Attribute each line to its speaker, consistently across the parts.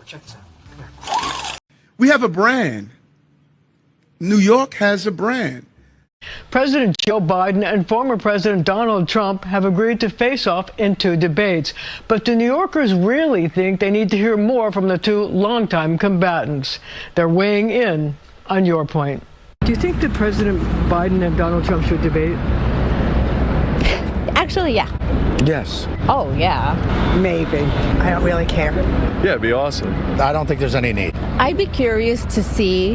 Speaker 1: Check this out.
Speaker 2: We have a brand. New York has a brand.
Speaker 3: President Joe Biden and former President Donald Trump have agreed to face off in 2 debates. But do New Yorkers really think they need to hear more from the 2 longtime combatants? They're weighing in on your point. Do you think that President Biden and Donald Trump should debate?
Speaker 4: Actually, yeah.
Speaker 5: Yes.
Speaker 4: Oh, yeah.
Speaker 6: Maybe. I don't really care.
Speaker 5: Yeah, it'd be awesome. I don't think there's any need.
Speaker 4: I'd be curious to see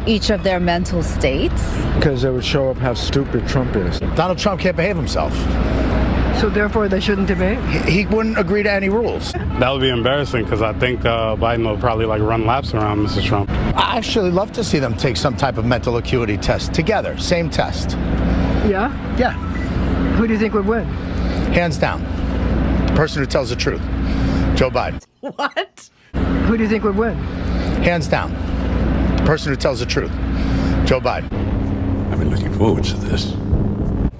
Speaker 4: each of their mental states.
Speaker 5: Because it would show up how stupid Trump is. Donald Trump can't behave himself.
Speaker 3: So therefore they shouldn't debate?
Speaker 5: He wouldn't agree to any rules.
Speaker 7: That would be embarrassing because I think Biden will probably run laps around Mr. Trump.
Speaker 5: I actually love to see them take some type of mental acuity test together. Same test.
Speaker 3: Yeah?
Speaker 5: Yeah.
Speaker 3: Who do you think would win?
Speaker 5: Hands down. The person who tells the truth. Joe Biden.
Speaker 6: What?
Speaker 3: Who do you think would win?
Speaker 5: Hands down. The person who tells the truth. Joe Biden.
Speaker 8: I've been looking forward to this.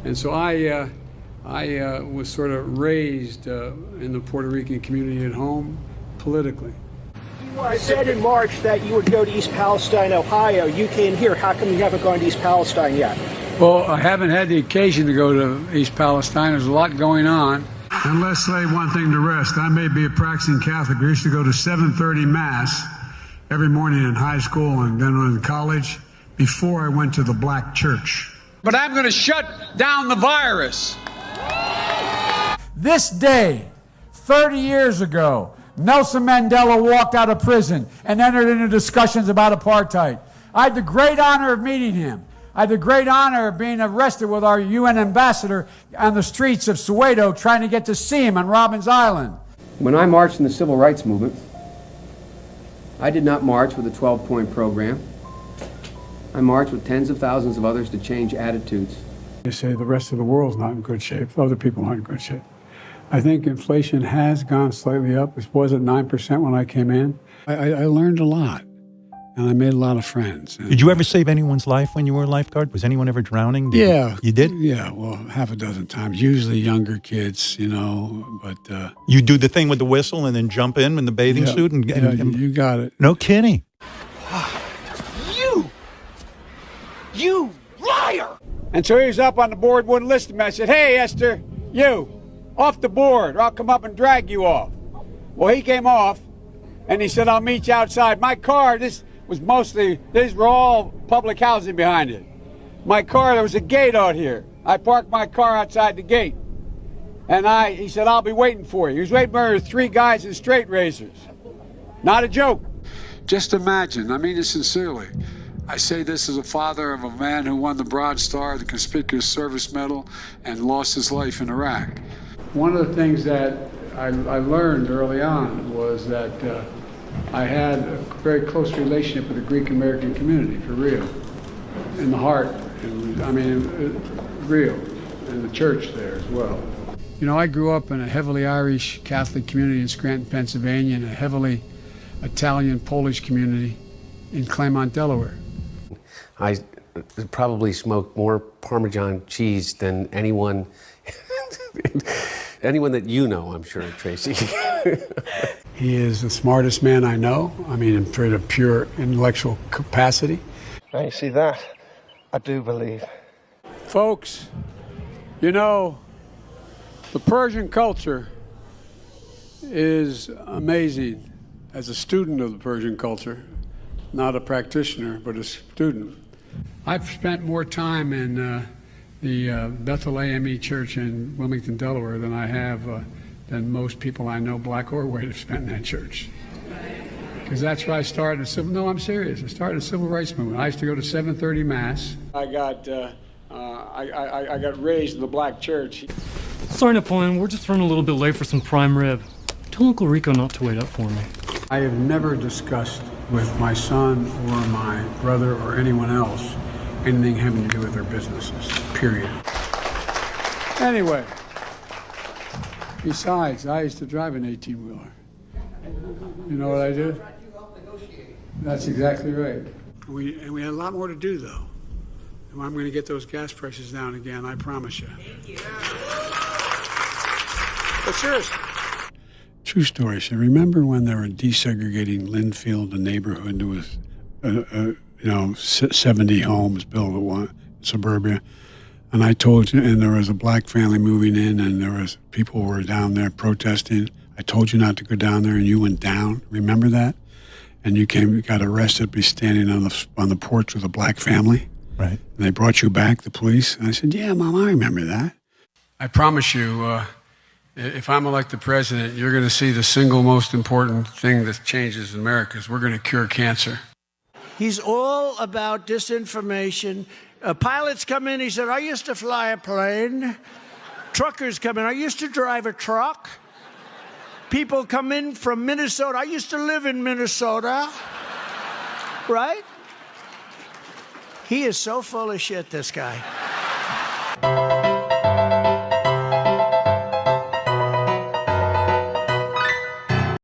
Speaker 9: And so I was sort of raised in the Puerto Rican community at home politically.
Speaker 1: You said in March that you would go to East Palestine, Ohio. You came here. How come you haven't gone to East Palestine yet?
Speaker 9: Well, I haven't had the occasion to go to East Palestine. There's a lot going on.
Speaker 10: And let's lay one thing to rest. I may be a practicing Catholic. I used to go to 7:30 Mass every morning in high school and then in college before I went to the black church.
Speaker 9: But I'm going to shut down the virus.
Speaker 11: This day, 30 years ago, Nelson Mandela walked out of prison and entered into discussions about apartheid. I had the great honor of meeting him. I had the great honor of being arrested with our UN ambassador on the streets of Soweto trying to get to see him on Robbins Island.
Speaker 12: When I marched in the civil rights movement, I did not march with a 12-point program. I marched with tens of thousands of others to change attitudes.
Speaker 9: They say the rest of the world's not in good shape. Other people aren't in good shape. I think inflation has gone slightly up. It was at 9% when I came in. I learned a lot, and I made a lot of friends.
Speaker 8: Did you ever save anyone's life when you were a lifeguard? Was anyone ever drowning? You did?
Speaker 9: Yeah, well, half a dozen times. Usually younger kids, but...
Speaker 8: You do the thing with the whistle and then jump in the bathing suit? And
Speaker 9: you got it.
Speaker 8: No kidding.
Speaker 1: You liar!
Speaker 9: And so he was up on the board, wouldn't listen to me. I said, hey, Esther, you, off the board, or I'll come up and drag you off. Well, he came off, and he said, I'll meet you outside. My car, these were all public housing behind it. My car, there was a gate out here. I parked my car outside the gate. And he said, I'll be waiting for you. He was waiting for 3 guys in straight razors. Not a joke. Just imagine, I mean it sincerely. I say this as a father of a man who won the Broad Star, the Conspicuous Service Medal, and lost his life in Iraq. One of the things that I learned early on was that I had a very close relationship with the Greek American community, for real, in the heart. Real, and the church there as well. You know, I grew up in a heavily Irish Catholic community in Scranton, Pennsylvania, and a heavily Italian Polish community in Claremont, Delaware.
Speaker 13: I probably smoked more Parmesan cheese than anyone that you know, I'm sure, Tracy.
Speaker 9: He is the smartest man I know. I mean, in sort of pure intellectual capacity.
Speaker 14: Now you see that, I do believe.
Speaker 9: Folks, you know, the Persian culture is amazing. As a student of the Persian culture, not a practitioner, but a student. I've spent more time in the Bethel AME Church in Wilmington, Delaware than I have than most people I know, black or white, have spent in that church. Because that's where I started I'm serious. I started a civil rights movement. I used to go to 7:30 Mass. I got raised in the black church.
Speaker 15: Sorry, Napoleon, we're just running a little bit late for some prime rib. Tell Uncle Rico not to wait up for me.
Speaker 9: I have never discussed with my son or my brother or anyone else anything having to do with their businesses, period. Anyway, besides, I used to drive an 18-wheeler. You know what I do? That's exactly right. We had a lot more to do, though. And I'm going to get those gas prices down again, I promise you. But seriously,
Speaker 16: True story. So remember when they were desegregating Linfield, the neighborhood? There was, 70 homes built at one suburbia. And I told you, and there was a black family moving in, and there was people who were down there protesting. I told you not to go down there, and you went down. Remember that? And you got arrested, be standing on the porch with a black family.
Speaker 8: Right.
Speaker 16: And they brought you back, the police. And I said, yeah, Mom, I remember that. I promise you, if I'm elected president, you're going to see the single most important thing that changes in America is we're going to cure cancer.
Speaker 17: He's all about disinformation. Pilots come in, he said, I used to fly a plane. Truckers come in, I used to drive a truck. People come in from Minnesota, I used to live in Minnesota. Right? He is so full of shit, this guy.